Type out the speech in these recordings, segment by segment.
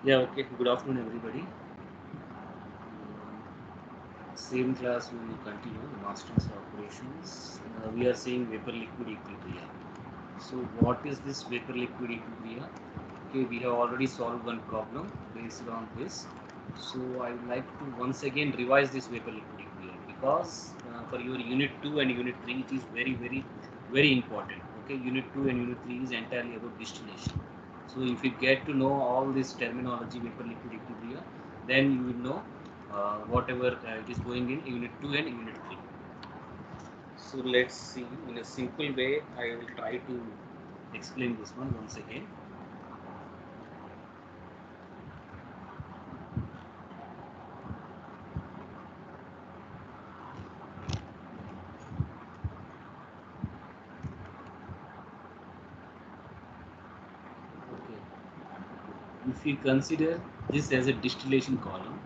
Yeah, okay. Good afternoon, everybody. Same class we will continue the masters of operations. We are seeing vapor liquid equilibria. So, what is this vapor liquid equilibria? Okay, we have already solved one problem based on this. So, I would like to once again revise this vapor liquid equilibria because for your unit 2 and unit 3 it is very important. Okay, unit 2 and unit 3 is entirely about distillation. So if you get to know all this terminology vapor liquid equilibria, then you will know whatever it is going in unit 2 and unit 3. So let's see in a simple way. I will try to explain this one once again. Okay. If you consider this as a distillation column,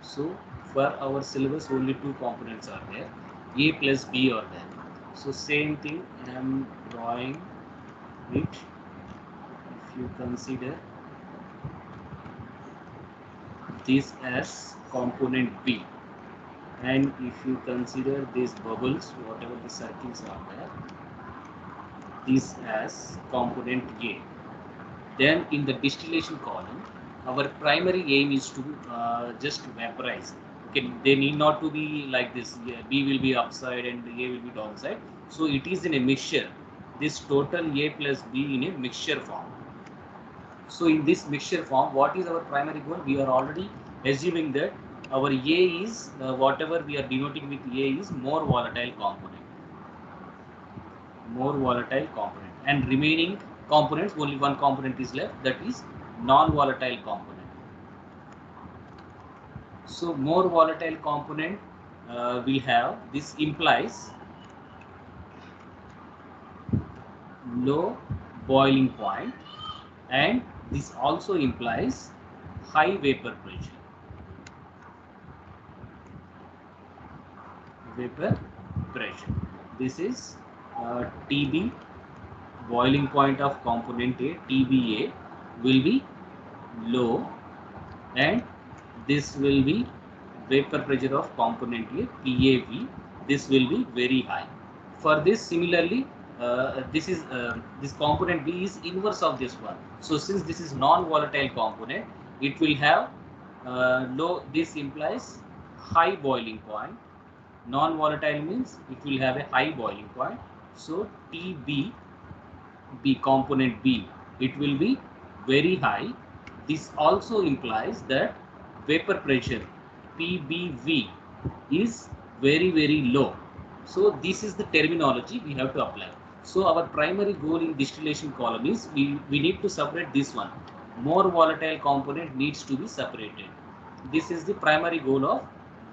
so for our syllabus only two components are there, A plus B are there. So same thing I am drawing it. If you consider this as component B, and if you consider these bubbles, whatever the circles are there, this as component A, then in the distillation column our primary aim is to just vaporize. Okay, they need not to be like this. Yeah, B will be upside and A will be downside, so it is in a mixture, this total A plus B in a mixture form. So in this mixture form, what is our primary goal? We are already assuming that our A is whatever we are denoting with A is more volatile component, and remaining components, only one component is left, that is non-volatile component. So more volatile component we have, this implies low boiling point, and this also implies high vapor pressure. Vapor pressure. This is TB, boiling point of component A, TBA will be low, and this will be vapor pressure of component A, PAV, this will be very high. For this similarly, this component B is inverse of this one. So since this is non-volatile component, it will have low, this implies high boiling point. Non-volatile means it will have a high boiling point. So TB, B component B, it will be very high. This also implies that vapor pressure PBV is very low. So this is the terminology we have to apply. So our primary goal in distillation column is we need to separate this one. More volatile component needs to be separated. This is the primary goal of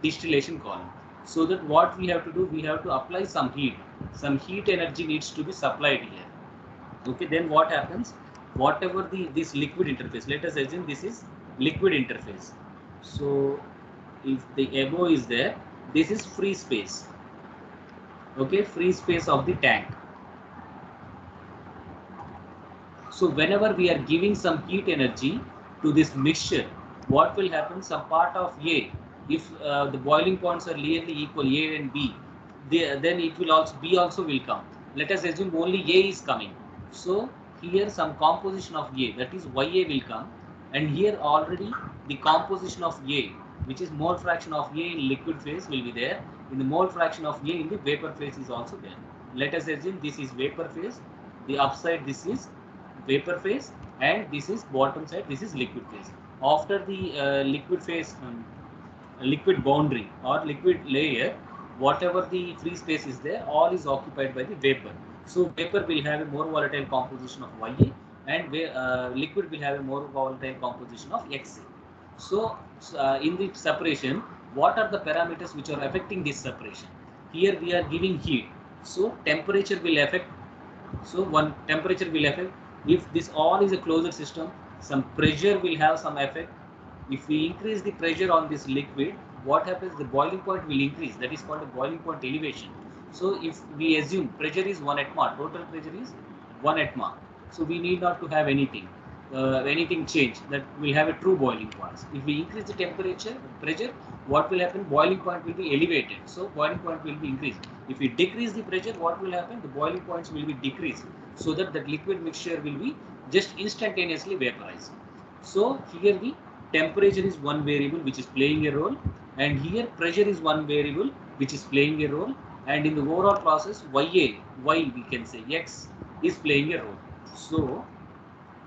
distillation column. So that what we have to do, we have to apply some heat. Some heat energy needs to be supplied here. Okay, then what happens? Whatever this liquid interface, let us assume this is liquid interface. So if the above is there, this is free space. Okay, free space of the tank. So whenever we are giving some heat energy to this mixture, what will happen? Some part of A, if the boiling points are nearly equal, A and B, then it will also B also will come. Let us assume only A is coming. So here some composition of A, that is Ya will come, and here already the composition of A, which is mole fraction of A in liquid phase, will be there. In the mole fraction of A in the vapor phase is also there. Let us assume this is vapor phase, the upside this is vapor phase, and this is bottom side, this is liquid phase. After the liquid phase, liquid boundary or liquid layer, whatever the free space is there, all is occupied by the vapor. So vapor will have a more volatile composition of Ya, and liquid will have a more volatile composition of Xa. So in the separation, what are the parameters which are affecting this separation? Here we are giving heat, so temperature will affect. So one temperature will affect. If this all is a closed system, some pressure will have some effect. If we increase the pressure on this liquid, what happens? The boiling point will increase. That is called a boiling point elevation. So if we assume pressure is 1 atmosphere, total pressure is 1 atmosphere. So we need not to have anything. anything change, that will have a true boiling point. If we increase the temperature, pressure, what will happen? Boiling point will be elevated, so boiling point will be increased. If we decrease the pressure, what will happen? The boiling points will be decreased, so that the liquid mixture will be just instantaneously vaporized. So here the temperature is one variable which is playing a role, and here pressure is one variable which is playing a role, and in the overall process y we can say x is playing a role. So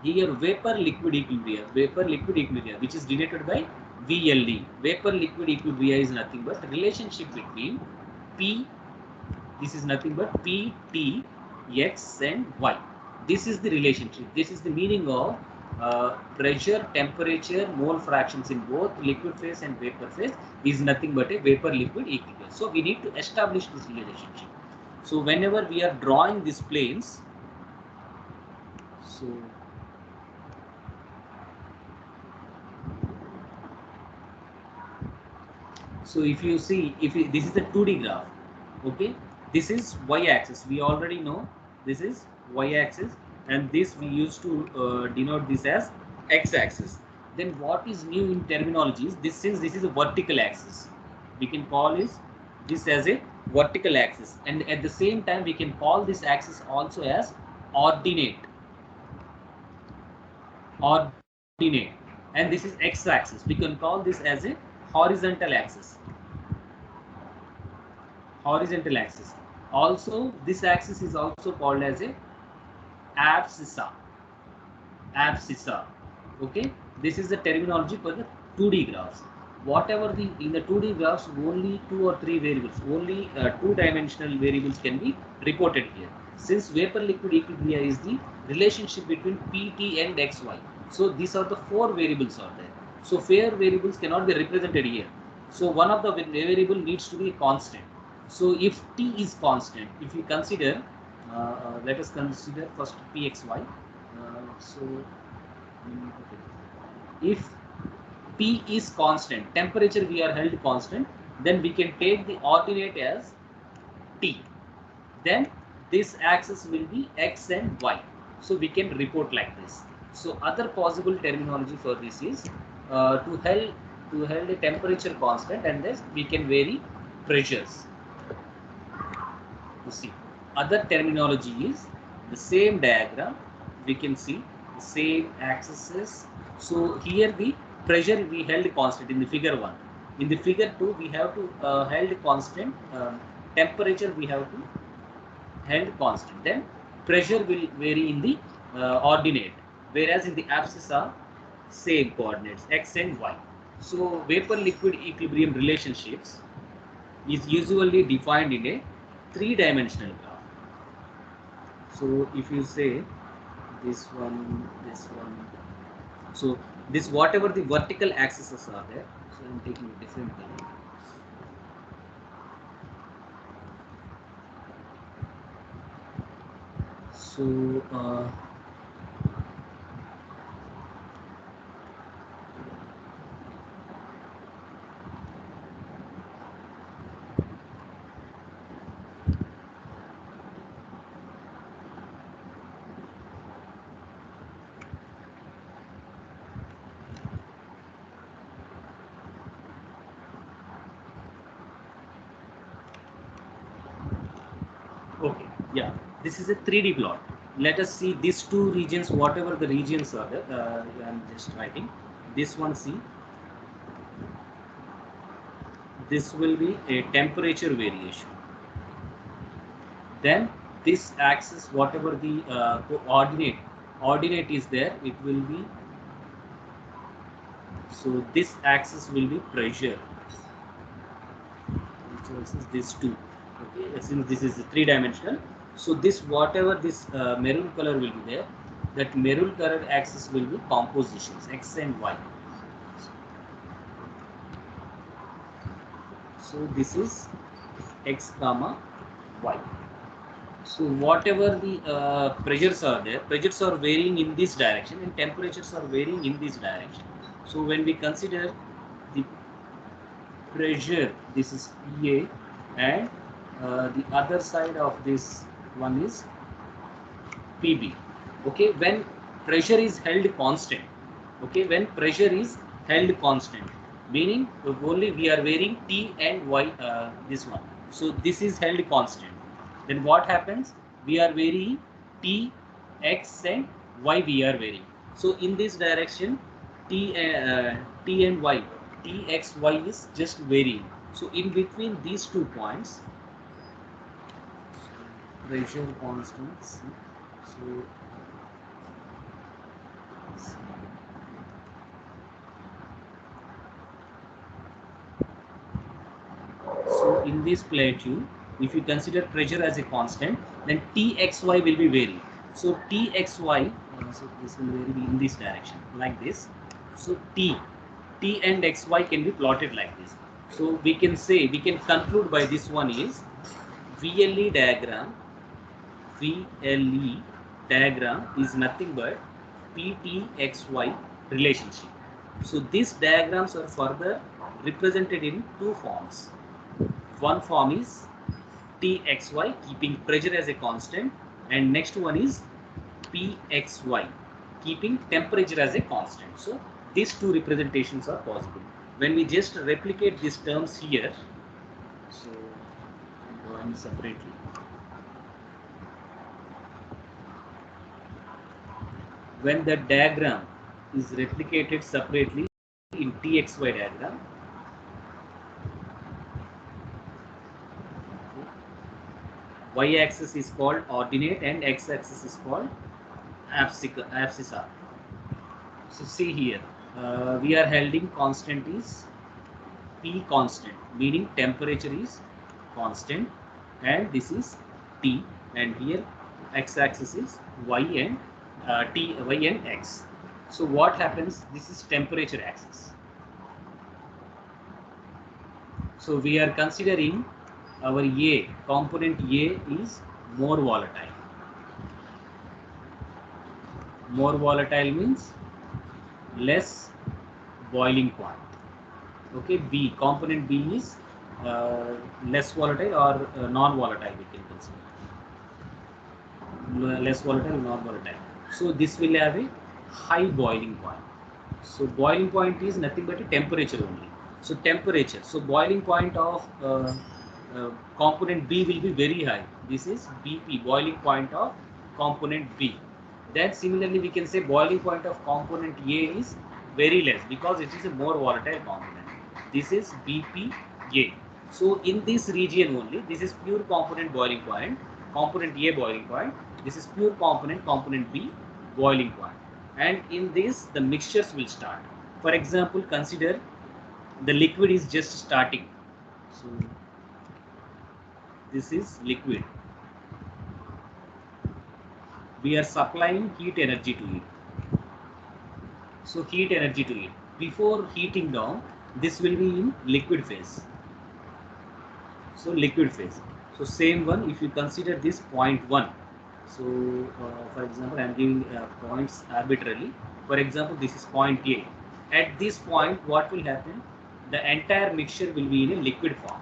here vapor liquid equilibria, which is denoted by VLE. Vapor liquid equilibria is nothing but the relationship between P, this is nothing but P, T, X and Y. This is the relationship. This is the meaning of pressure, temperature, mole fractions in both liquid phase and vapor phase is nothing but a vapor liquid equilibrium. So we need to establish this relationship. So whenever we are drawing these planes, so if you see, this is the 2D graph, okay, this is y-axis. We already know this is y-axis, and this we used to denote this as x-axis. Then what is new in terminology is this, since this is a vertical axis, we can call this as a vertical axis, and at the same time we can call this axis also as ordinate, and this is x-axis. We can call this as a horizontal axis. Also, this axis is also called as a abscissa. Okay, this is the terminology for the 2D graphs. Whatever in the 2D graphs, only 2 or 3 variables, only 2-dimensional variables can be reported here. Since vapor liquid equilibria is the relationship between PT and XY, so these are the 4 variables are there. So 4 variables cannot be represented here. So one of the variable needs to be constant. So if T is constant, if we consider, let us consider first PXY. If P is constant, temperature we are held constant, then we can take the ordinate as T. Then this axis will be X and Y. So we can report like this. So other possible terminology for this is to hold a temperature constant, and then we can vary pressures. You see, other terminology is the same diagram. We can see the same axes. So here the pressure we held constant in the figure 1. In the figure 2, we have to held constant. Temperature we have to held constant. Then pressure will vary in the ordinate, whereas in the abscissa same coordinates x and y. So vapor liquid equilibrium relationships is usually defined in a 3-dimensional graph. So if you say this one, so this whatever the vertical axes are there, so I'm taking a different color. So okay, yeah, this is a 3D plot. Let us see these 2 regions, whatever the regions are there. I'm just writing this one. See, this will be a temperature variation. Then this axis, whatever the ordinate is there, it will be, so this axis will be pressure, which is this 2. Okay, since this is 3-dimensional, so this whatever this maroon color will be there, that maroon colored axis will be compositions x and y. So this is x comma y. So whatever the pressures are there, pressures are varying in this direction and temperatures are varying in this direction. So when we consider the pressure, this is PA, and the other side of this one is PB. Okay, when pressure is held constant. Okay, when pressure is held constant, meaning only we are varying T and Y, this one. So this is held constant. Then what happens? We are varying T, X and Y we are varying. So in this direction, T and Y, T, X, Y is just varying. So in between these 2 points, pressure constants. So in this plateau, if you consider pressure as a constant, then Txy will be varying. So Txy, so this will vary in this direction, like this. So T and Xy can be plotted like this. So we can say, we can conclude by this one is VLE diagram. VLE diagram is nothing but PTXY relationship. So these diagrams are further represented in 2 forms. One form is Txy, keeping pressure as a constant, and next one is Pxy, keeping temperature as a constant. So these 2 representations are possible. When we just replicate these terms here, so drawing separately. When the diagram is replicated separately in Txy diagram, y-axis is called ordinate and x-axis is called abscissa. So see here, we are holding constant is P constant, meaning temperature is constant, and this is T, and here x-axis is y and y and x. So what happens? This is temperature axis. So we are considering our A, component A is more volatile. More volatile means less boiling point. Okay, B, component B is less volatile or non-volatile, we can consider. Less volatile, non-volatile. So this will have a high boiling point. So boiling point is nothing but a temperature only. So temperature, so boiling point of component B will be very high. This is BP, boiling point of component B. Then similarly we can say boiling point of component A is very less because it is a more volatile component. This is BPA. So in this region only, this is pure component boiling point, component A boiling point. This is pure component B boiling point. And in this the mixtures will start. For example, consider the liquid is just starting. So this is liquid. We are supplying heat energy to it. So heat energy to it. Before heating down, this will be in liquid phase. So liquid phase. So same one, if you consider this point 1. So for example, I am giving points arbitrarily. For example, this is point A. At this point, what will happen? The entire mixture will be in a liquid form.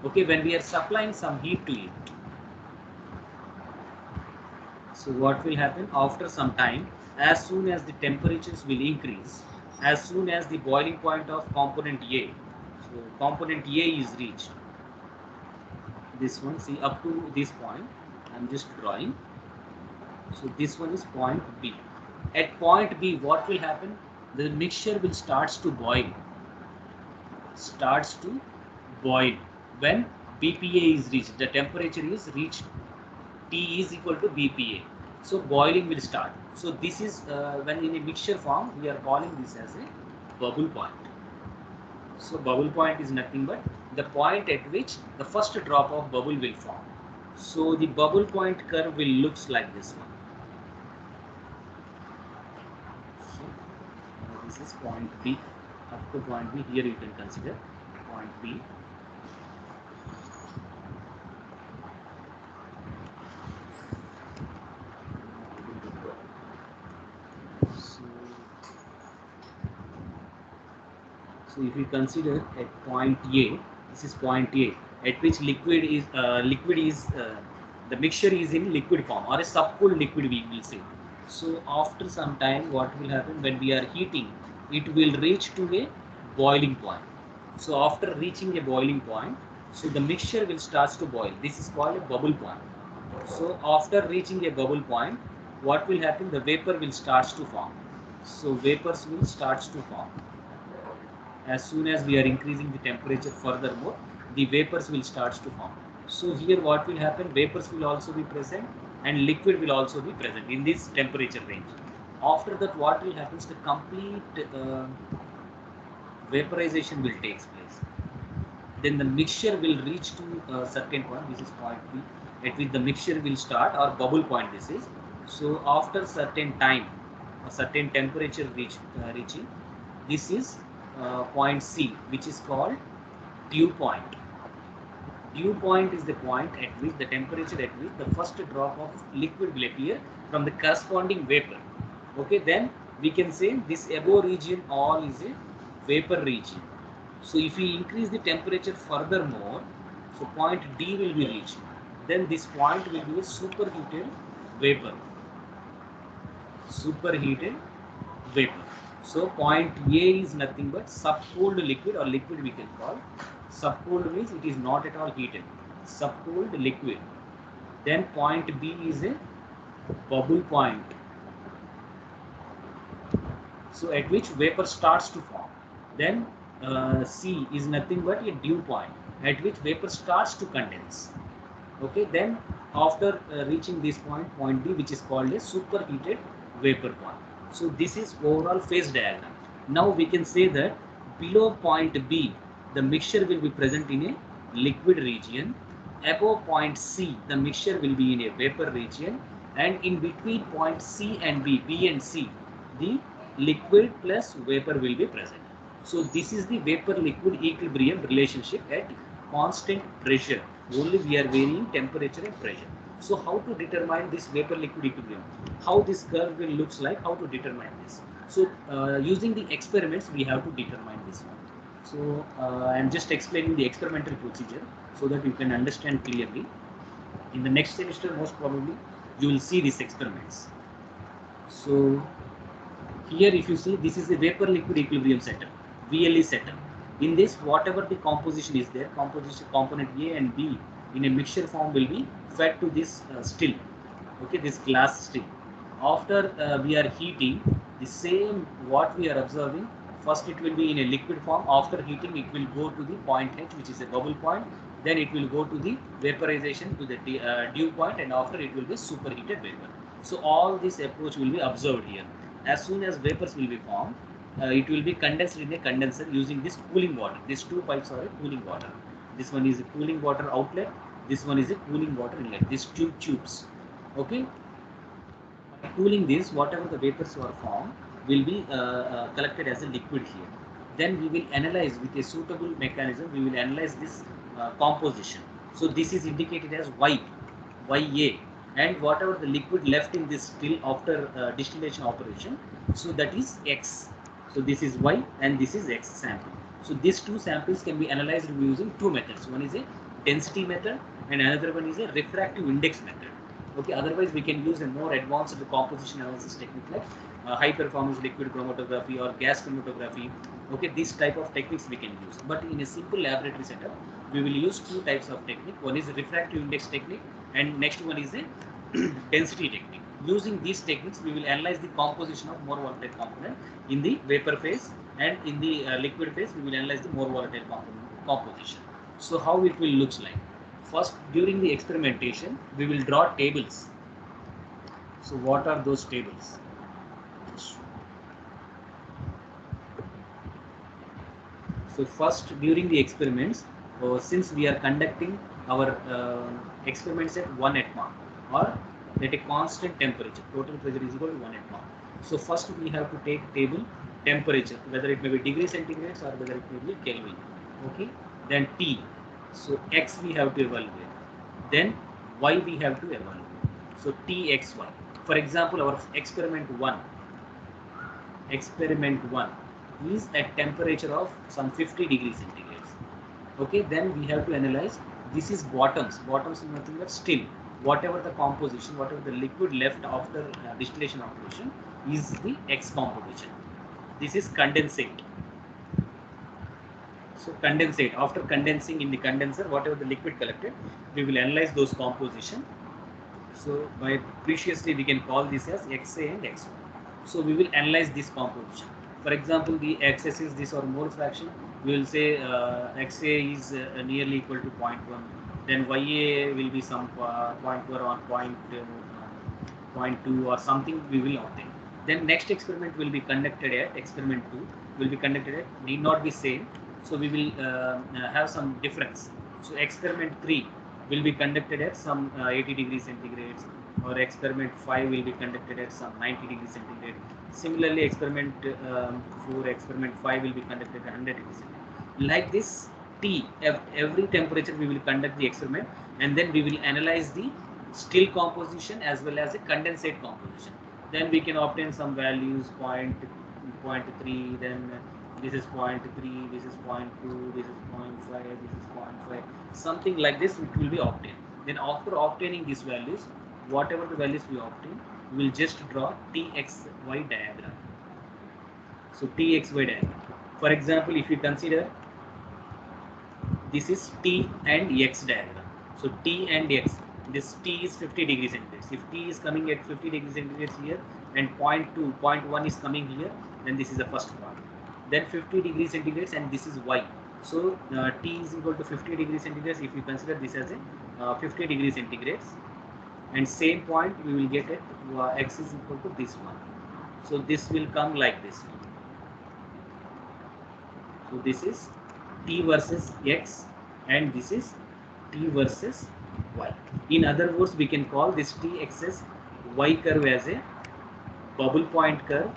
Okay, when we are supplying some heat to it. So what will happen? After some time, as soon as the temperatures will increase, as soon as the boiling point of component A, so component A is reached, this one, see up to this point, I am just drawing. So this one is point B. At point B, what will happen? The mixture will starts to boil. Starts to boil when BPA is reached. The temperature is reached. T is equal to BPA. So boiling will start. So this is when in a mixture form, we are calling this as a bubble point. So bubble point is nothing but the point at which the first drop of bubble will form. So the bubble point curve will looks like this one. So this is point B. Up to point B, here you can consider point B. So if you consider at point A, this is point A, at which liquid is the mixture is in liquid form or a subcooled liquid, we will say. So after some time, what will happen when we are heating, it will reach to a boiling point. So after reaching a boiling point, so the mixture will start to boil. This is called a bubble point. So after reaching a bubble point, what will happen? The vapor will start to form. So vapors will start to form. As soon as we are increasing the temperature furthermore, the vapors will start to form. So here what will happen? Vapors will also be present and liquid will also be present in this temperature range. After that, what will happen is the complete vaporization will take place. Then the mixture will reach to a certain point. This is point B, at which the mixture will start, or bubble point this is. So after certain time, a certain temperature reaching, this is point C, which is called dew point. Dew point is the point at which the temperature at which the first drop of liquid will appear from the corresponding vapor. Okay, then we can say this above region all is a vapor region. So if we increase the temperature furthermore, so point D will be reached. Then this point will be a superheated vapor. Superheated vapor. So point A is nothing but subcooled liquid, or liquid we can call. Subcooled means it is not at all heated. Subcooled liquid. Then point B is a bubble point. So at which vapor starts to form. Then C is nothing but a dew point at which vapor starts to condense. Okay, then after reaching this point, point D, which is called a superheated vapor point. So this is overall phase diagram. Now we can say that below point B, the mixture will be present in a liquid region. Above point C, the mixture will be in a vapor region, and in between point C and B, B and C, the liquid plus vapor will be present. So this is the vapor liquid equilibrium relationship at constant pressure. Only we are varying temperature and pressure. So how to determine this vapor liquid equilibrium? How this curve will looks like? How to determine this? So using the experiments, we have to determine this one. So I am just explaining the experimental procedure so that you can understand clearly. In the next semester, most probably, you will see these experiments. So here, if you see, this is the vapor liquid equilibrium setup, VLE setup. In this, whatever the composition is there, composition component A and B in a mixture form will be fed to this still, okay, this glass still. After we are heating, the same what we are observing, first it will be in a liquid form. After heating, it will go to the point H, which is a bubble point. Then it will go to the vaporization to the dew point, and after it will be superheated vapor. So all this approach will be observed here. As soon as vapors will be formed, it will be condensed in a condenser using this cooling water. These two pipes are a cooling water. This one is a cooling water outlet. This one is a cooling water inlet. These two tubes. Okay. By cooling this, whatever the vapors are formed will be collected as a liquid here. Then we will analyze with a suitable mechanism. We will analyze this composition. So this is indicated as Y, YA, and whatever the liquid left in this still after distillation operation, so that is X. So this is Y and this is X sample. So these two samples can be analyzed using two methods. One is a density method and another one is a refractive index method. Okay, otherwise we can use a more advanced composition analysis technique like high performance liquid chromatography or gas chromatography. Okay, this type of techniques we can use, but in a simple laboratory setup we will use two types of technique. One is refractive index technique and next one is a density technique. Using these techniques, we will analyze the composition of more volatile component in the vapor phase, and in the liquid phase, we will analyze the more volatile component composition. So how it will looks like? First, during the experimentation, we will draw tables. So what are those tables? So first, during the experiments, since we are conducting our experiments at 1 atmosphere or at a constant temperature, total pressure is equal to 1 atmosphere. So first we have to take table temperature, whether it may be degree centigrade or whether it may be Kelvin. Okay. Then T. So X we have to evaluate. Then Y we have to evaluate. So TXY. For example, our experiment 1 is at temperature of some 50 degrees centigrade. Okay, then we have to analyze, this is bottoms is nothing but still. whatever the composition, whatever the liquid left after distillation operation is the X composition. This is condensate. So condensate, after condensing in the condenser, whatever the liquid collected, we will analyze those composition. So by preciously we can call this as XA and XY. So we will analyze this composition. For example, the XS is this or mole fraction. We will say XA is nearly equal to 0.1. Then YA will be some 0.1 or 0.2 or something we will obtain. Then next experiment will be conducted at experiment 2 will be conducted at need not be same. So we will have some difference. So experiment 3 will be conducted at some 80 degrees centigrade, or experiment 5 will be conducted at some 90 degrees centigrade. Similarly, experiment 4, experiment 5 will be conducted at 100 degrees centigrade. Like this, every temperature we will conduct the experiment, and then we will analyze the still composition as well as a condensate composition. Then we can obtain some values, point 3, then this is 0.3, this is 0.2, this is 0.5, this is 0.5, something like this it will be obtained. Then after obtaining these values, whatever the values we obtain, we will just draw TXY diagram. So TXY diagram. For example, if you consider this is T and X diagram. So T and X, this T is 50 degrees centigrade. If T is coming at 50 degrees centigrade here and 0.2, 0.1 is coming here, then this is the first point. Then 50 degrees centigrade and this is Y. So T is equal to 50 degrees centigrade if you consider this as a 50 degrees centigrade, and same point we will get it X is equal to this one. So this will come like this one. So this is T versus X and this is T versus Y. In other words, we can call this TXS Y curve as a bubble point curve,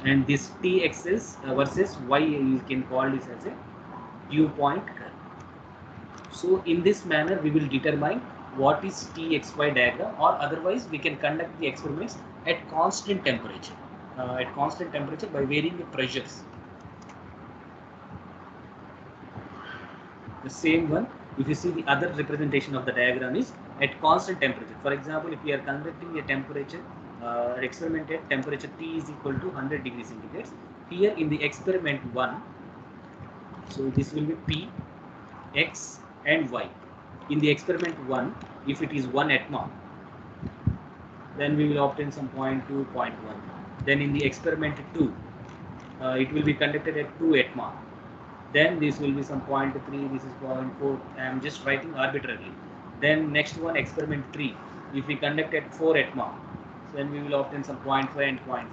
and this TXS versus Y you can call this as a dew point curve. So in this manner we will determine what is TXY diagram, or otherwise we can conduct the experiments at constant temperature. At constant temperature by varying the pressures. The same one, if you see the other representation of the diagram is at constant temperature. For example, if we are conducting a temperature experiment at temperature T is equal to 100 degrees centigrade. Here in the experiment 1, so this will be P, X and Y. In the experiment 1, if it is 1 atmosphere, then we will obtain some 0.2, 0.1. Then in the experiment 2, it will be conducted at 2 atmosphere. Then this will be some 0.3, this is 0.4. I am just writing arbitrarily. Then next one, experiment 3, if we conduct at 4 atmosphere, then we will obtain some 0.5 and 0.5.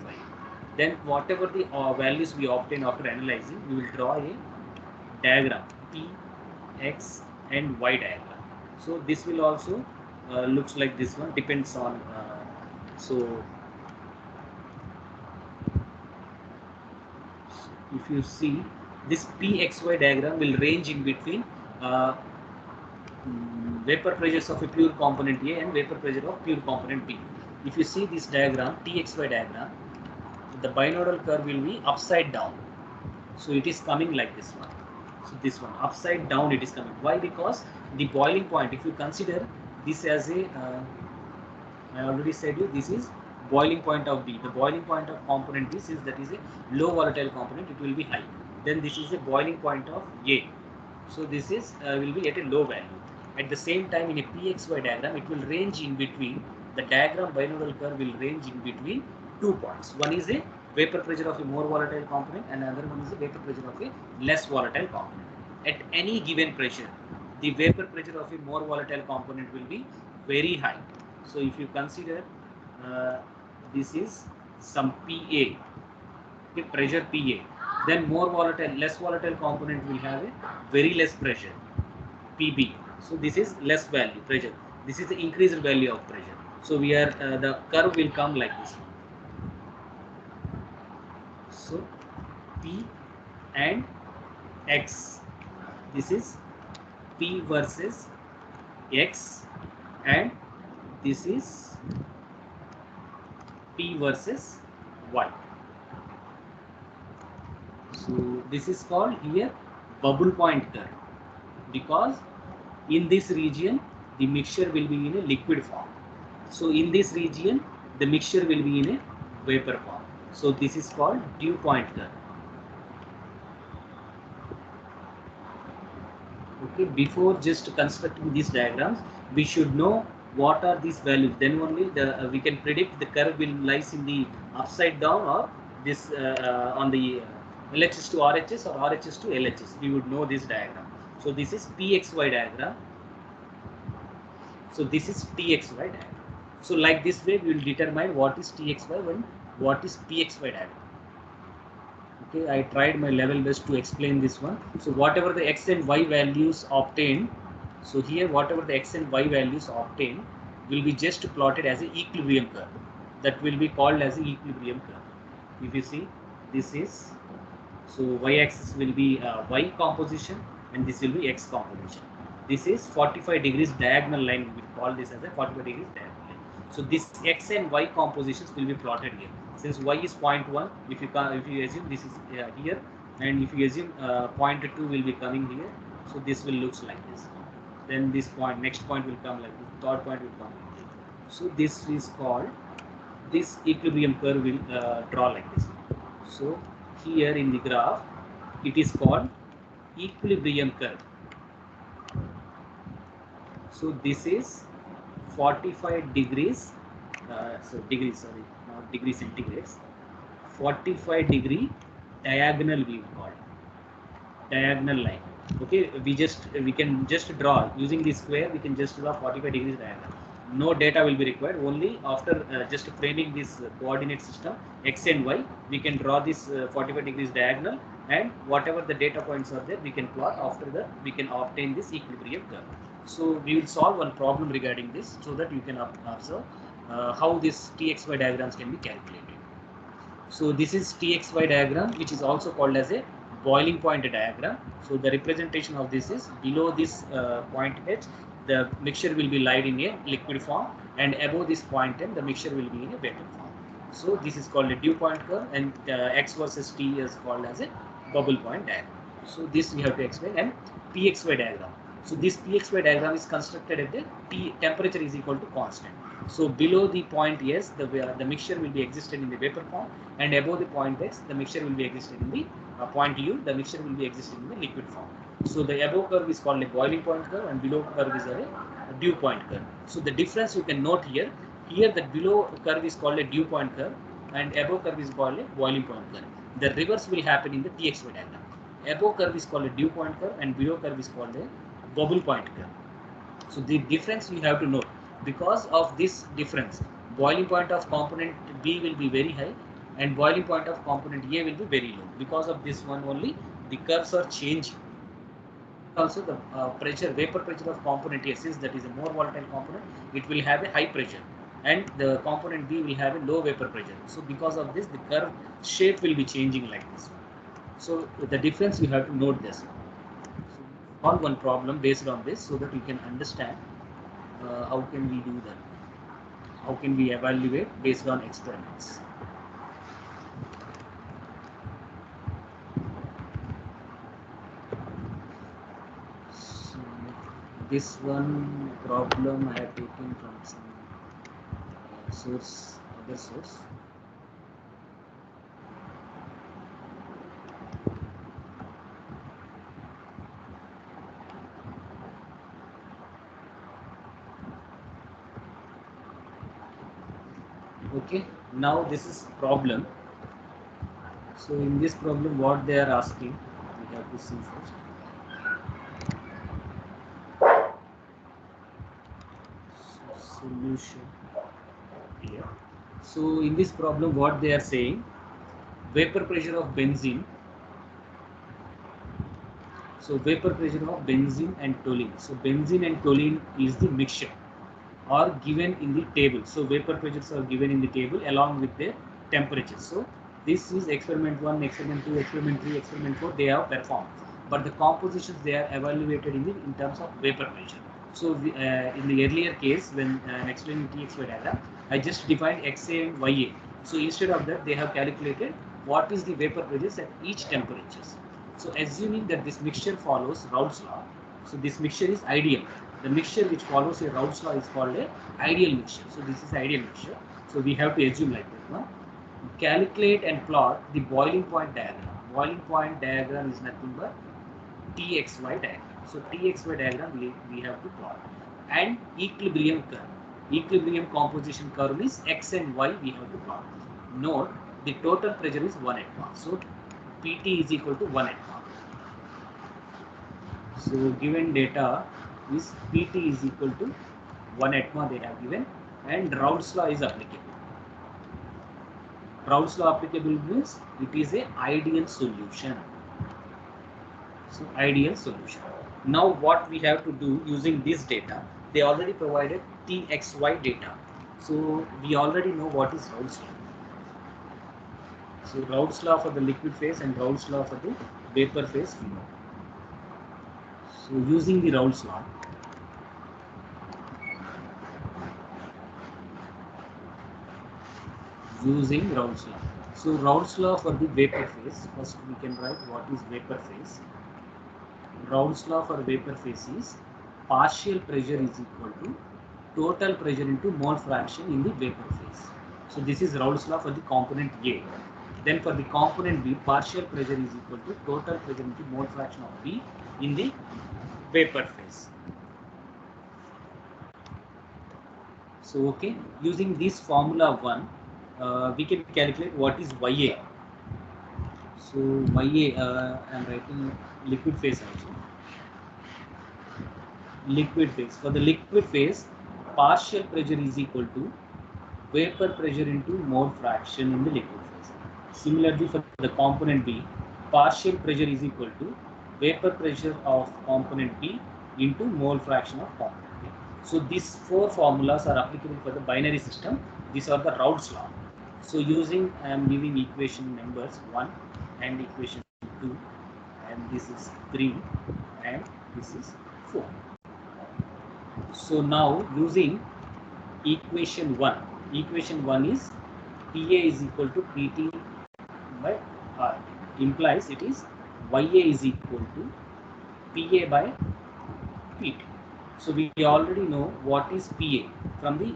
Then whatever the values we obtain after analyzing, we will draw a diagram, T, X and Y diagram. So this will also looks like this one, depends on so if you see this PXY diagram will range in between vapor pressures of a pure component A and vapor pressure of pure component B. If you see this diagram, TXY diagram, the binodal curve will be upside down. So it is coming like this one. So this one, upside down it is coming. Why? Because the boiling point, if you consider this as a, I already said you, this is boiling point of B. The boiling point of component B, since that is a low volatile component, it will be high. Then this is a boiling point of A. So this is will be at a low value. At the same time, in a PXY diagram, it will range in between, the diagram binodal curve will range in between 2 points. One is a vapor pressure of a more volatile component and another one is a vapor pressure of a less volatile component. At any given pressure, the vapor pressure of a more volatile component will be very high. So if you consider this is some PA, okay, pressure PA, then more volatile, less volatile component will have a very less pressure, PB. So this is less value pressure. This is the increased value of pressure. So we are the curve will come like this. So P and X. This is P versus X, and this is P versus Y. So this is called here bubble point curve. because in this region the mixture will be in a liquid form. So in this region the mixture will be in a vapor form. So this is called dew point curve. Okay, before just constructing these diagrams, we should know what are these values. Then only we can predict the curve will lies in the upside down or this on the LHS to RHS or RHS to LHS. We would know this diagram. So this is PXY diagram. So this is TXY diagram. So like this way, we will determine what is TXY and what is PXY diagram. Okay, I tried my level best to explain this one. So whatever the x and y values obtained, so here whatever the x and y values obtained will be just plotted as an equilibrium curve. That will be called as an equilibrium curve. If you see, this is, so y-axis will be y composition and this will be x composition. This is 45 degrees diagonal line. We will call this as a 45 degrees diagonal line. So this x and y compositions will be plotted here. Since y is 0.1, if you assume this is here, and if you assume 0.2 will be coming here, so this will looks like this. Then this point, next point will come like this. Third point will come like this. So this is called, this equilibrium curve will draw like this. So here in the graph, it is called equilibrium curve. So this is 45 degrees, not degree centigrades, 45 degree diagonal we call it, diagonal line. Okay, we can just draw using this square, we can just draw 45 degrees diagonal. No data will be required, only after just framing this coordinate system x and y, we can draw this 45 degrees diagonal, and whatever the data points are there we can plot. After that we can obtain this equilibrium curve. So we will solve one problem regarding this so that you can observe how this TXY diagrams can be calculated. So this is TXY diagram, which is also called as a boiling point diagram. So the representation of this is below this point H, the mixture will be lied in a liquid form, and above this point M, the mixture will be in a vapor form. So this is called a dew point curve, and X versus T is called as a bubble point diagram. So this we have to explain. And PXY diagram. So this PXY diagram is constructed at the T temperature is equal to constant. So below the point S, the mixture will be existed in the vapor form, and above the point X, the mixture will be existed in the point U, the mixture will be existed in the liquid form. So the above curve is called a boiling point curve, and below curve is a dew point curve. So the difference you can note here. Here the below curve is called a dew point curve, and above curve is called a boiling point curve. The reverse will happen in the TXY diagram. Above curve is called a dew point curve, and below curve is called a bubble point curve. So the difference you have to note. Because of this difference, boiling point of component B will be very high, and boiling point of component A will be very low. Because of this one only, the curves are changing. Also the vapor pressure of component A, since that is a more volatile component, it will have a high pressure, and the component B will have a low vapor pressure. So because of this, the curve shape will be changing like this. So the difference you have to note this. So solve one problem based on this so that you can understand how can we do that, how can we evaluate based on experiments. So this one problem I have taken from some other source. Okay, now this is problem. So in this problem, what they are asking, we have to see first. So, solution here. So in this problem, what they are saying, vapor pressure of benzene. So vapor pressure of benzene and toluene. So benzene and toluene is the mixture, are given in the table. So vapor pressures are given in the table along with their temperatures. So this is experiment 1, experiment 2, experiment 3, experiment 4. They have performed, but the compositions they are evaluated in terms of vapor pressure. So in the earlier case, when explaining TXY diagram, I just defined XA and YA. So instead of that, they have calculated what is the vapor pressures at each temperatures. So assuming that this mixture follows Raoult's law, So this mixture is ideal. The mixture which follows a Raoult's law is called a ideal mixture. So this is ideal mixture. So we have to assume like that one. Calculate and plot the boiling point diagram. Boiling point diagram is nothing but TXY diagram. So TXY diagram we have to plot. And equilibrium curve. Equilibrium composition curve is X and Y we have to plot. Note the total pressure is 1 atm. So PT is equal to 1 atm. So given data is PT is equal to 1 atm they have given, and Raoult's law is applicable. Raoult's law applicable means it is a ideal solution. So ideal solution. Now what we have to do using this data, they already provided TXY data. So we already know what is Raoult's law. So Raoult's law for the liquid phase and Raoult's law for the vapor phase we know. So using the Raoult's law, So Raoult's law for the vapor phase, first we can write what is vapor phase. Raoult's law for vapor phase is partial pressure is equal to total pressure into mole fraction in the vapor phase. So this is Raoult's law for the component A. Then for the component B, partial pressure is equal to total pressure into mole fraction of B in the vapor phase. So okay, using this formula 1, we can calculate what is YA. So YA, I am writing liquid phase also. Liquid phase. For the liquid phase, partial pressure is equal to vapor pressure into mole fraction in the liquid phase. Similarly, for the component B, partial pressure is equal to vapor pressure of component B into mole fraction of component B. So these 4 formulas are applicable for the binary system. These are the Raoult's law. So using, I am giving equation numbers 1 and equation 2, and this is 3 and this is 4. So now using equation 1 is PA is equal to PT by R, implies it is YA is equal to PA by PT. So we already know what is PA from the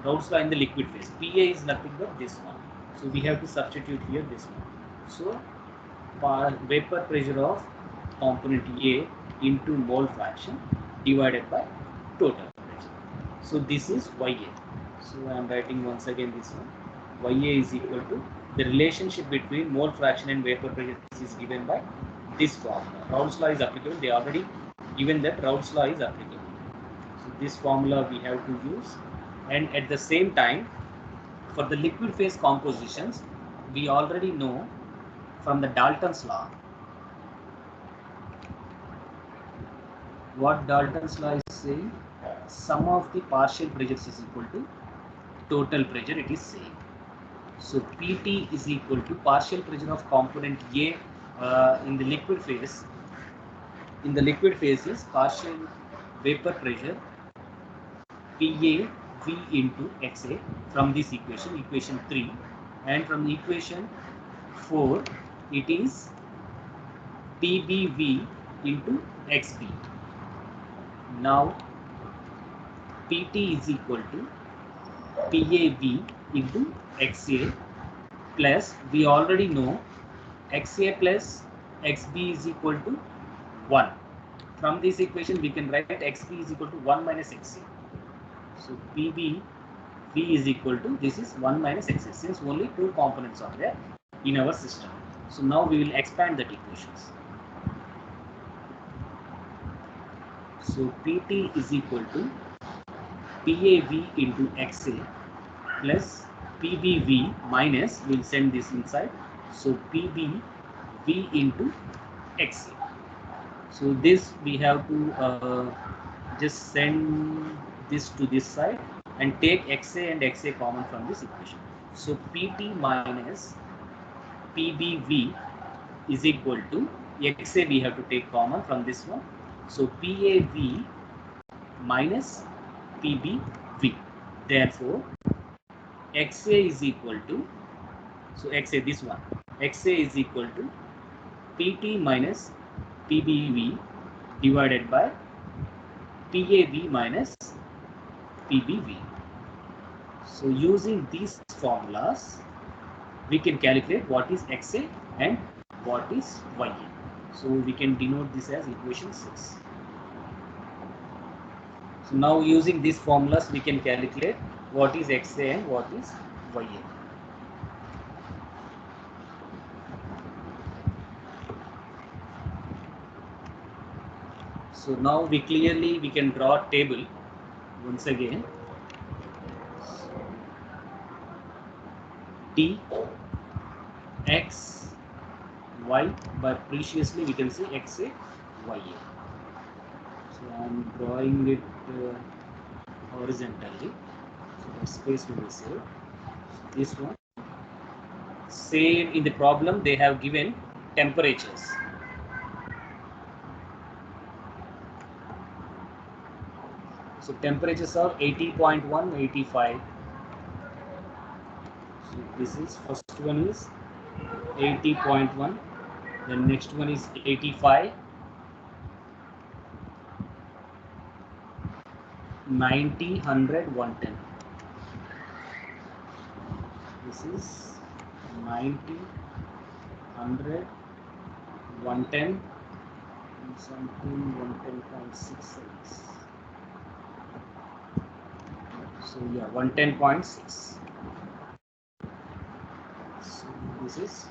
Raoult's law in the liquid phase. PA is nothing but this one. So we have to substitute here this one. So vapor pressure of component A into mole fraction divided by total pressure. So this is YA. So I am writing once again this one. YA is equal to the relationship between mole fraction and vapor pressure is given by this formula. Raoult's law is applicable. They already given that Raoult's law is applicable. So this formula we have to use, and at the same time for the liquid phase compositions we already know from the Dalton's law. What Dalton's law is saying, sum of the partial pressures is equal to total pressure, it is saying. So PT is equal to partial pressure of component A in the liquid phase. In the liquid phase is partial vapor pressure PA V into XA from this equation, equation 3, and from the equation 4 it is TBV into XB. Now PT is equal to PAV into XA plus, we already know XA plus XB is equal to 1. From this equation we can write XB is equal to 1 minus XA. So PB V is equal to, this is 1 minus XA, since only 2 components are there in our system. So now we will expand that equations. So PT is equal to PAV into XA plus PBV minus, we will send this inside, so PBV into XA. So this we have to just send this to this side and take XA and XA common from this equation. So PT minus PBV is equal to XA, we have to take common from this one. So PAV minus PBV. Therefore, XA is equal to, so XA this one, XA is equal to PT minus PBV divided by PAV minus PBV. So using these formulas, we can calculate what is XA and what is YA. So we can denote this as equation 6. So now using these formulas, we can calculate what is XA and what is YA. So now we can draw a table once again. T, X, Y, but preciously we can say XA, YA. So I am drawing it horizontally, so the space will be saved. So this one, same in the problem they have given temperatures. So temperatures are 80.1, 85. So this is first one is 80.1, then next one is 85, 90, 100, 110. This is 90, 100, 110, something 110.6. So yeah, 110.6. So this is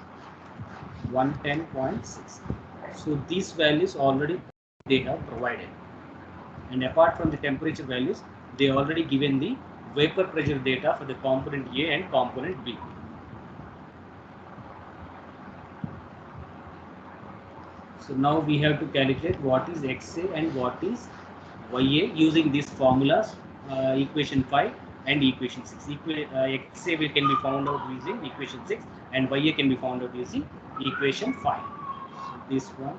110.6. So these values already they have provided, and apart from the temperature values, they already given the vapor pressure data for the component A and component B. So now we have to calculate what is XA and what is YA using these formulas, equation 5 and equation 6. XA can be found out using equation 6 and YA can be found out using equation 5. So this one.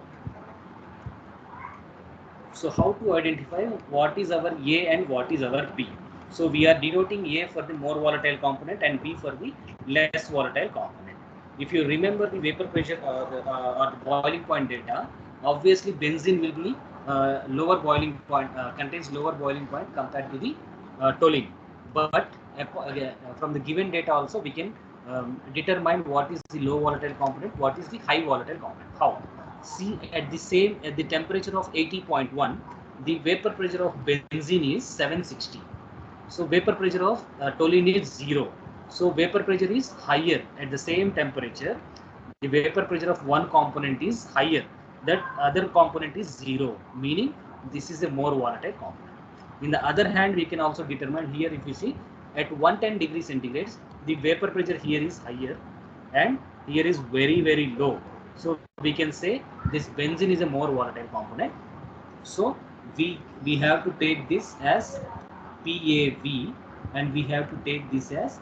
So how to identify what is our A and what is our B? So we are denoting A for the more volatile component and B for the less volatile component. If you remember the vapor pressure or the boiling point data, obviously benzene will be lower boiling point, contains lower boiling point compared to the toluene. But from the given data also we can determine what is the low volatile component, what is the high volatile component. How? See, at the temperature of 80.1, the vapor pressure of benzene is 760. So vapor pressure of toluene is 0. So vapor pressure is higher at the same temperature. The vapor pressure of one component is higher. That other component is 0, meaning this is a more volatile component. In the other hand, we can also determine here, if you see, at 110 degrees centigrade, the vapor pressure here is higher and here is very low. So we can say this benzene is a more volatile component. So we have to take this as PAV and we have to take this as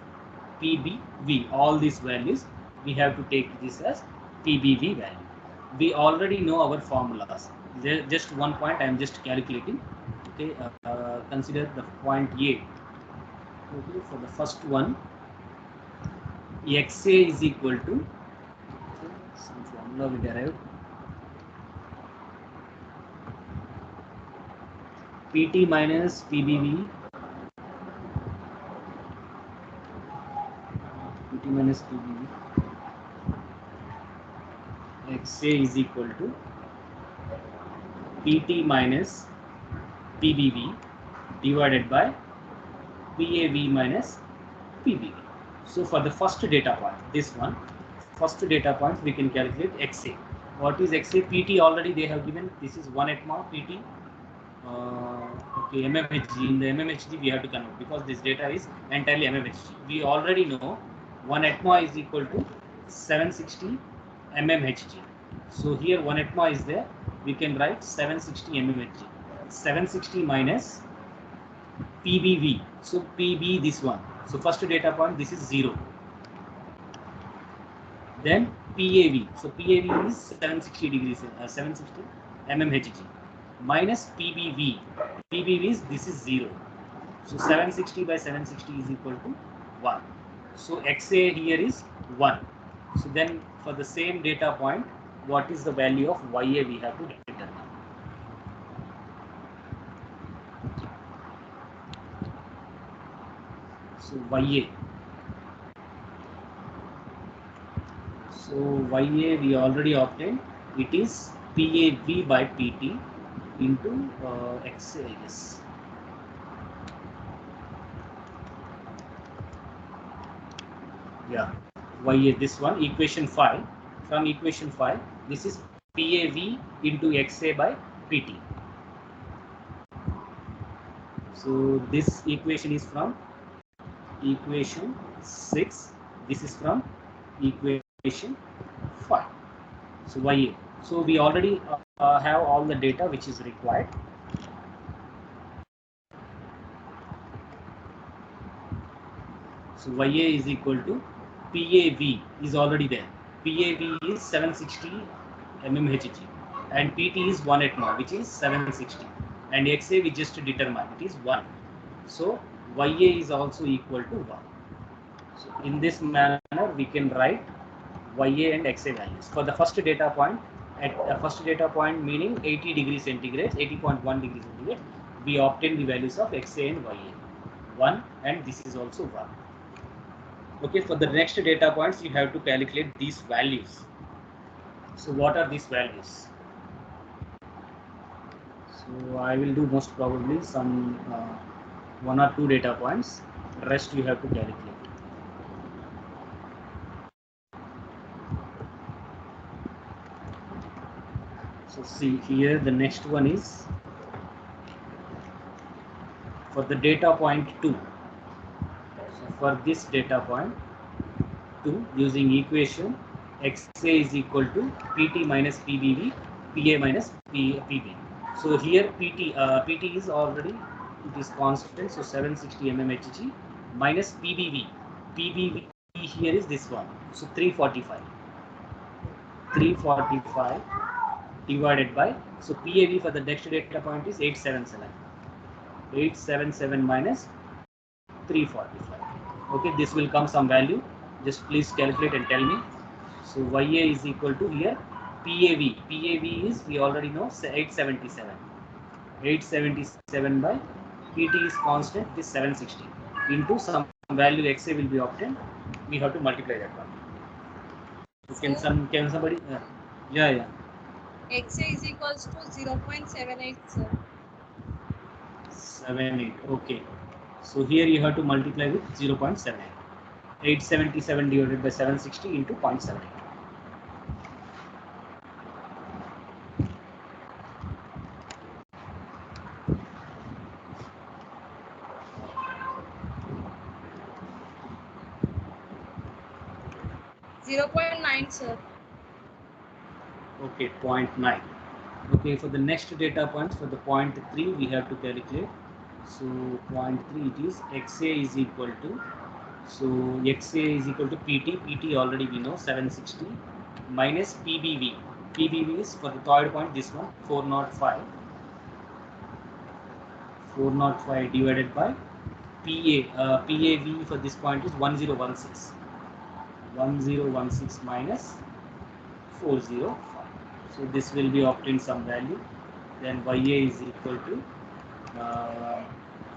PBV. All these values we have to take this as PBV value. We already know our formulas. Just one point I am just calculating. Okay, consider the point A. Okay, for the first one, XA is equal to, some formula we derived, PT minus PBV, PT minus PBV, XA is equal to PT minus PBV divided by PAV minus PBV. So for the first data point, this one, first data point, we can calculate XA. What is XA? PT already they have given. This is 1 atmos PT. Okay, mmHg. In the mmHg we have to convert because this data is entirely mmHg. We already know 1 atmos is equal to 760 mmHg. So here 1 atmos is there. We can write 760 mmHg. 760 minus PBV. So PB this one. So first data point, this is 0. Then PAV. So PAV is 760 degrees, 760 mmHg minus PBV. PBV is, this is 0. So 760 by 760 is equal to 1. So XA here is 1. So then for the same data point, what is the value of YA we have to determine. So YA. So YA we already obtained. It is PAV by PT into XA, I guess. Yeah, YA, this one, equation 5. From equation 5, this is PAV into XA by PT. So this equation is from equation 6. This is from equation 5. So YA. So we already have all the data which is required. So YA is equal to PAV is already there. PAV is 760 mmHg and PT is 1 atmol, which is 760. And XA we just determine it is 1. So YA is also equal to 1. So in this manner we can write YA and XA values. For the first data point, at first data point meaning 80 degrees centigrade, 80.1 degrees centigrade, we obtain the values of XA and YA. 1 and this is also 1. Okay, for the next data points, you have to calculate these values. So what are these values? So I will do most probably some 1 or 2 data points. Rest you have to calculate. So see here, the next one is for the data point 2. So for this data point 2, using equation XA is equal to PT minus PBV, PA minus PB. So here PT is already, it is constant, so 760 mmHg minus PBV. PBV here is this one, so 345. 345 divided by, so PAV for the next data point is 877. 877 minus 345. Okay, this will come some value. Just please calculate and tell me. So YA is equal to here PAV. PAV is, we already know, 877. 877 by PT is constant, it is 760 into some value XA will be obtained. We have to multiply that one. So can somebody? Yeah. XA is equals to 0.78, sir. 78. Okay. So here you have to multiply with 0.78. 877 divided by 760 into 0.78. 0.9, sir. Okay, 0.9. Okay, for the next data points, for the 0.3 we have to calculate. So 0.3 it is XA is equal to, so XA is equal to PT. PT already we know 760 minus PBV. PBV is for the third point, this one 405. 405 divided by PAV for this point is 1016. 1016 minus 405. So this will be obtained some value. Then YA is equal to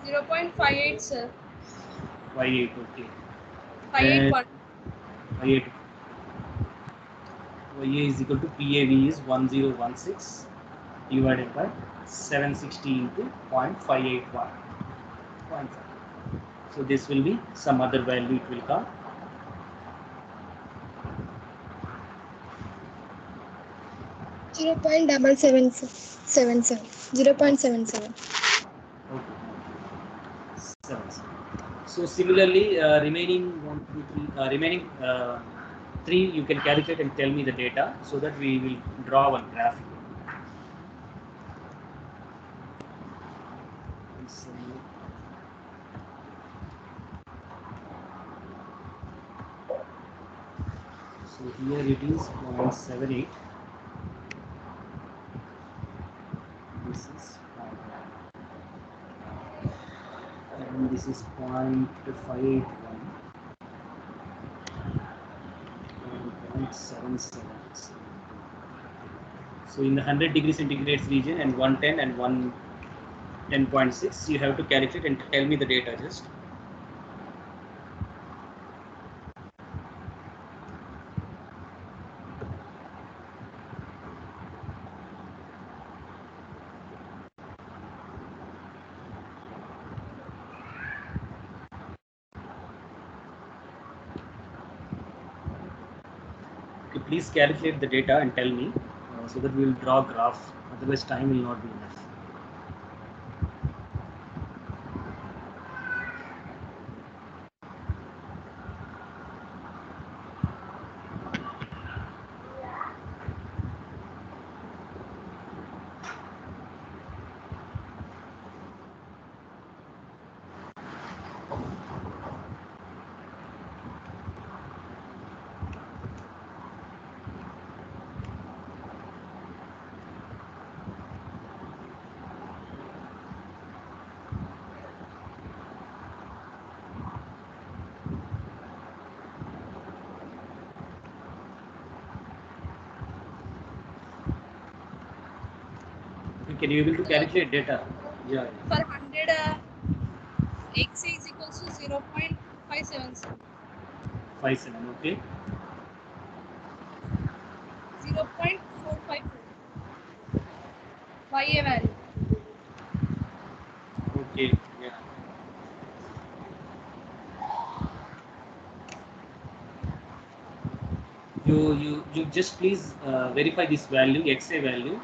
0.58, sir. 58. Okay. 581. 58. YA is equal to PAV is 1016 divided by 760 into 0.581. 0.5. So this will be some other value it will come. 0.77. 0.77. Okay. 7. So similarly, remaining 1, 2, 3, remaining 3 you can calculate and tell me the data so that we will draw one graph. So here it is 0.78. This is 0.9. And this is 0.581 and 0.77. So in the 100 degree centigrade region and 110 and 110.6, you have to calculate and tell me the data just. please calculate the data and tell me so that we will draw a graph. Otherwise, time will not be enough. Can you able to calculate data? Yeah. For 100 XA is equals to 0.577. 57. Okay. 0.454. YA value. Okay. Yeah. You just please verify this value, XA value.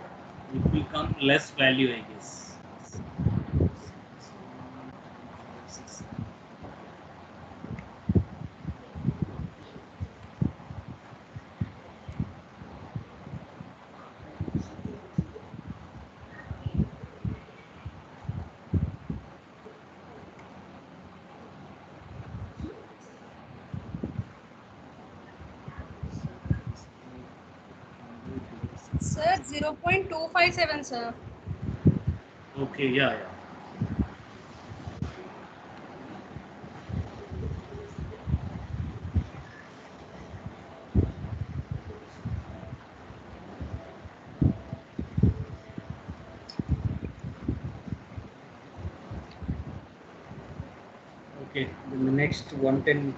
It will come less value, I guess. Sir, 0.257, sir. Okay. Yeah. Yeah. Okay. Then the next 110.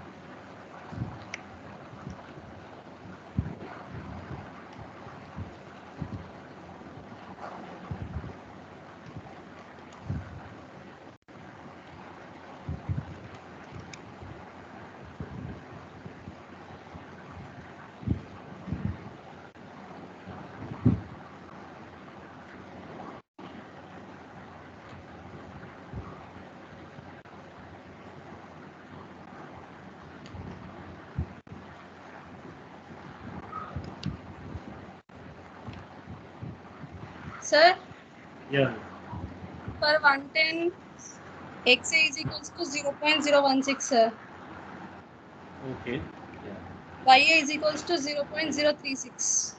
Sir, Yeah. for 110 XA is equals to 0.016, sir. Okay. Yeah. YA is equals to 0.036.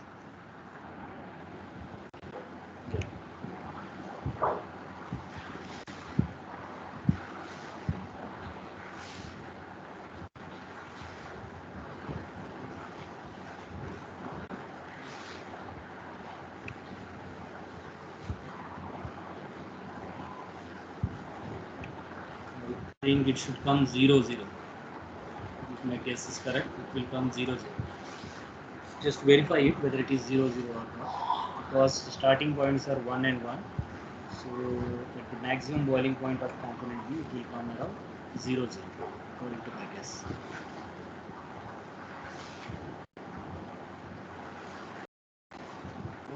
I think it should come 0 0. If my guess is correct, it will come 0 0. Just verify it whether it is 0 0 or not, because the starting points are 1 and 1. So at the maximum boiling point of component B, it will come around 0 0, according to my guess.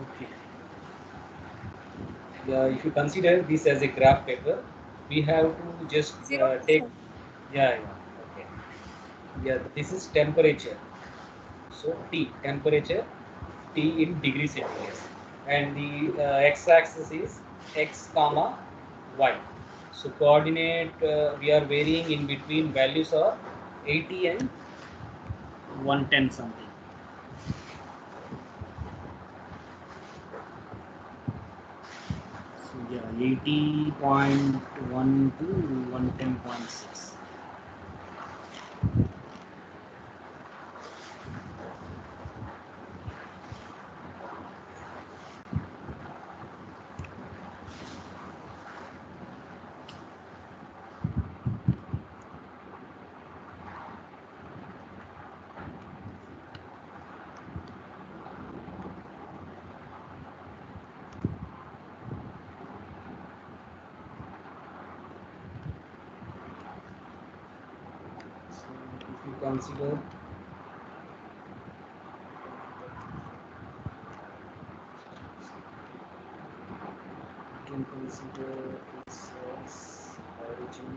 Okay. Yeah, if you consider this as a graph paper, we have to just take. Yeah, yeah. Okay. Yeah, this is temperature. So T, temperature, T in degree centigrade, and the x-axis is x comma y. So coordinate we are varying in between values of 80 and 110 something. So yeah, 80.1 to 110.6. So if you consider consider this as origin.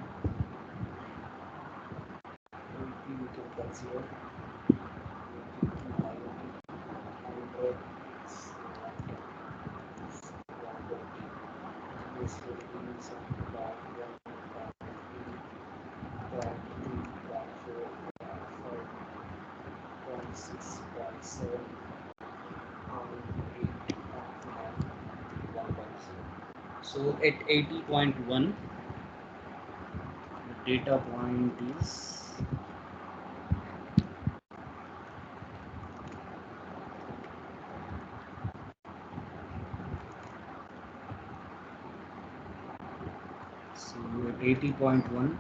Maybe we can consider 100 is 120. This will be some point 1, point 3, point 3, point 4, point 5, point 6, point 7, point 8, point 9, 1.0. So at 80.1, the data point is so at 80.1,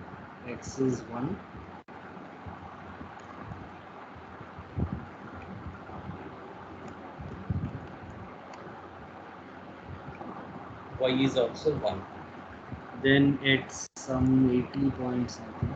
x is 1, y is also 1. Then at some 80 point something,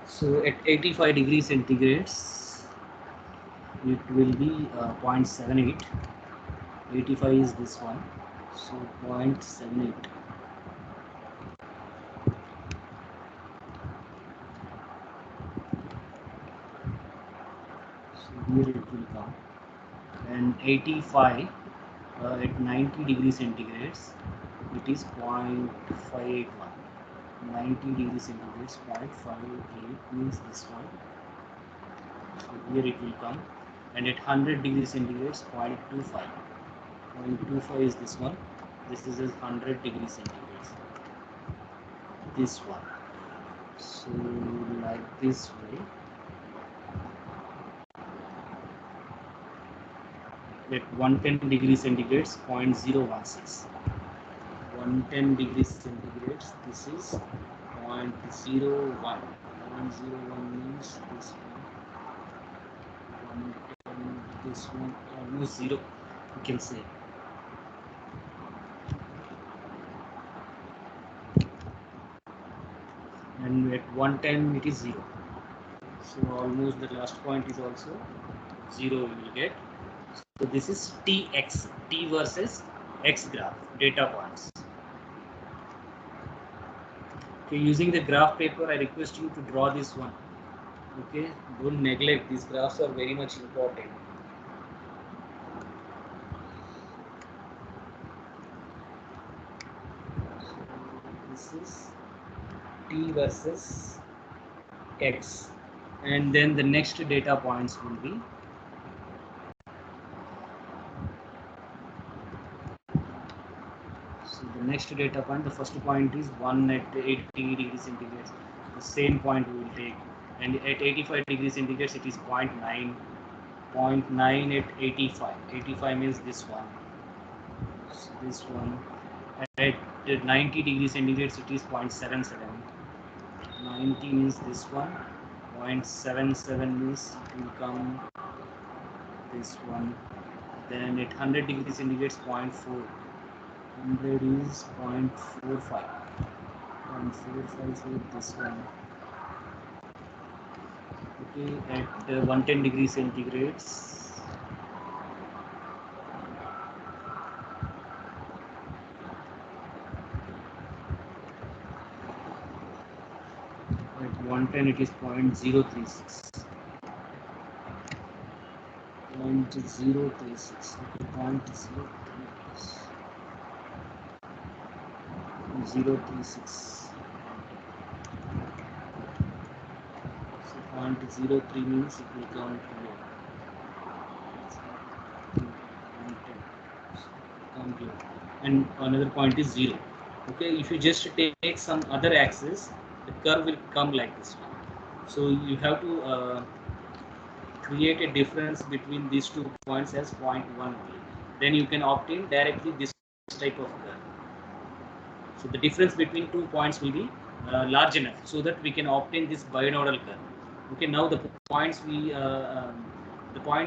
so at 85 degrees centigrades, it will be 0.78. 85 is this one, so 0.78. So here it will come, and 85 at 90 degrees centigrades, it is 0.581. 90 degrees centigrades, 0.58 means this one. So here it will come, and at 100 degrees centigrades, 0.25. 0.25 is this one. This is 100 degrees centigrades. This one. So like this way. At 110 degrees centigrades, 0.016. 110 degrees centigrades, this is 0.01. 0.01 means this one. 110, this one, almost 0, you can say. And at 110 it is 0. So almost the last point is also 0 we will get. So this is Tx, T versus X graph, data points. Okay, using the graph paper, I request you to draw this one. Okay, don't neglect, these graphs are very much important. So this is T versus X, and then the next data points will be the next data point. The first point is 1 at 80 degrees centigrades. The same point we will take, and at 85 degrees centigrades it is 0.9. 0.9 at 85. 85 means this one. So this one. At 90 degrees centigrades it is 0.77. 90 means this one. 0.77 means it will come this one. Then at 100 degrees centigrades 0.4. 100 is 0.45. 0.45 with this one. Okay, at 110 degrees centigrades, at 110 it is 0.036. 0.036. Okay, 0.036. So 0.03 means it will come here. Come here. And another point is 0. Okay, if you just take some other axis, the curve will come like this one. So you have to create a difference between these 2 points as 0.1. Then you can obtain directly this type of curve. So the difference between 2 points will be large enough so that we can obtain this binodal curve. Okay, now the points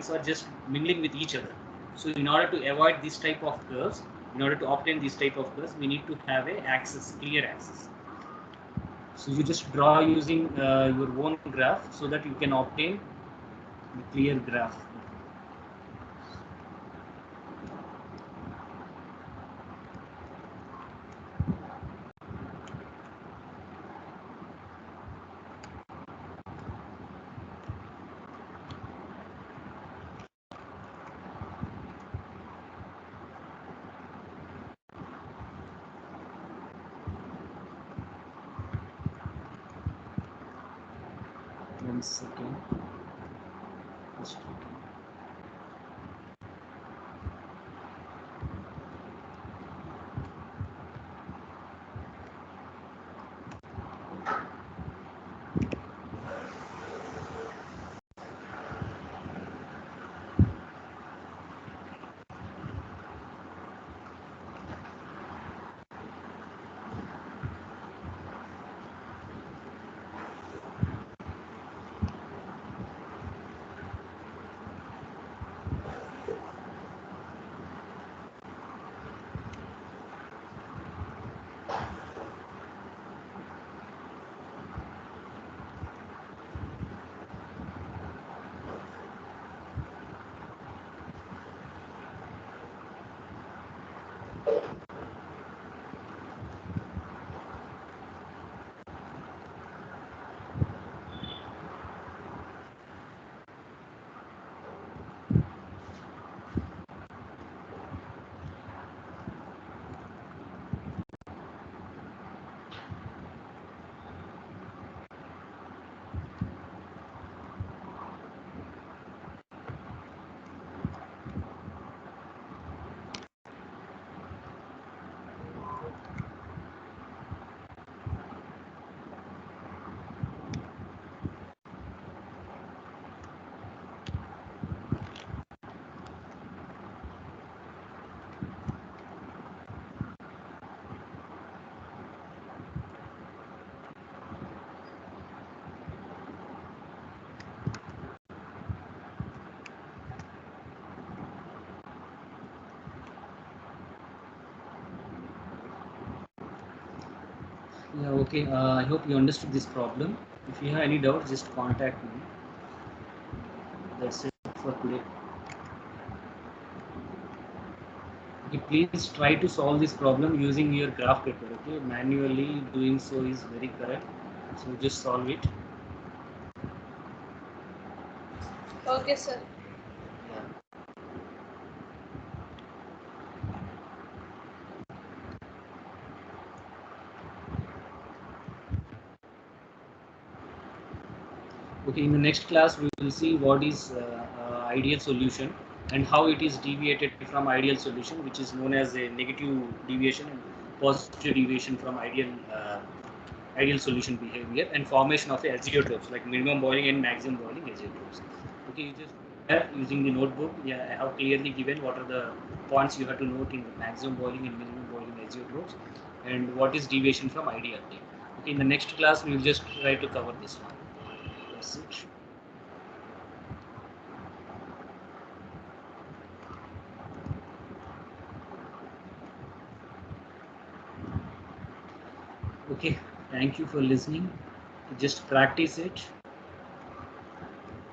are just mingling with each other. So in order to avoid this type of curves, in order to obtain this type of curves, we need to have a axis, clear axis. So you just draw using your own graph so that you can obtain the clear graph. 1 second. Just yeah, okay. I hope you understood this problem. If you have any doubt, just contact me. That's it for today. Okay, please try to solve this problem using your graph paper. Okay, manually doing so is very correct. So just solve it. Okay, sir. Yeah. Okay, in the next class we will see what is ideal solution and how it is deviated from ideal solution, which is known as a negative deviation and positive deviation from ideal solution behavior, and formation of azeotropes like minimum boiling and maximum boiling azeotropes. Okay, you just using the notebook. Yeah, I have clearly given what are the points you have to note in the maximum boiling and minimum boiling azeotropes, and what is deviation from ideal. Okay, in the next class we will just try to cover this one. That's it. Okay, thank you for listening. Just practice it